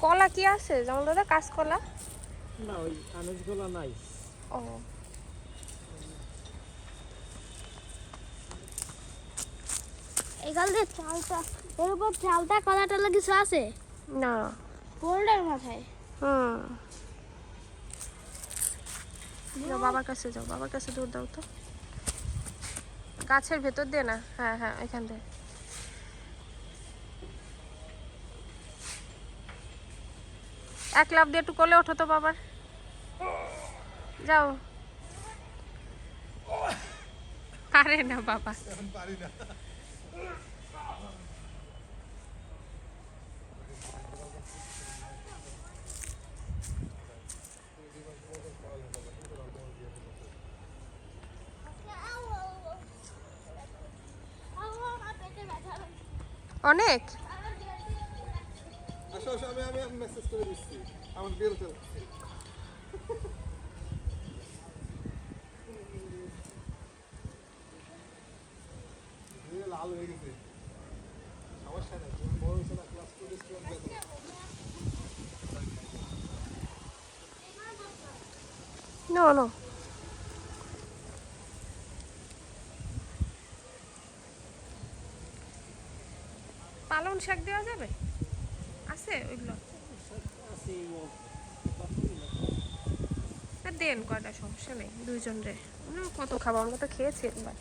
কলা কি আছে যেমন দাদা কাঁচকলা? না ওই আনাজ কলা নাই। ও এখান দিয়ে চালটা এর উপর চালটা কলা টলা কিছু আছে না। বোল্ডার মাথায়। যাও বাবার কাছে যাও, বাবার কাছে দৌড় দাও তো। গাছের ভেতর দিয়ে না, হ্যাঁ হ্যাঁ এখান থেকে। এক লাফ দিয়ে একটু কোলে ওঠো তো বাবার। যাও। পারে না বাবা। পারি না। অনেক আসো আসো, আমি মেসেজ করে দিচ্ছি আমার বেরোতে লাল হয়ে গেছে, সমস্যা নাই, বড় হয়েছে না, ক্লাস করে নো নো। পালং শাক দেওয়া যাবে? আছে ওইগুলো? দেন কয়টা, সমস্যা নেই, দুইজন রে। কত খাবো, আমরা তো খেয়েছি একবার।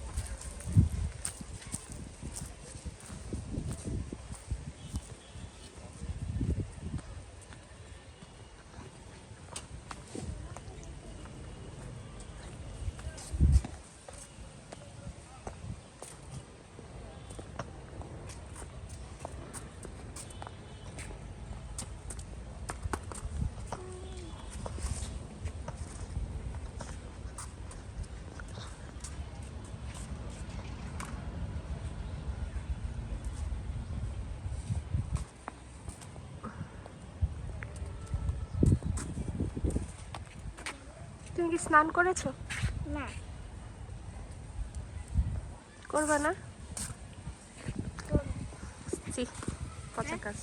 তুমি কি স্নান করেছো? না করবে না? জি, পচা কাজ।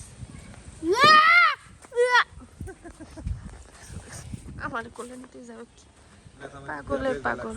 আমার কোলে নিতে যাবে কি? পাগলের পাগল।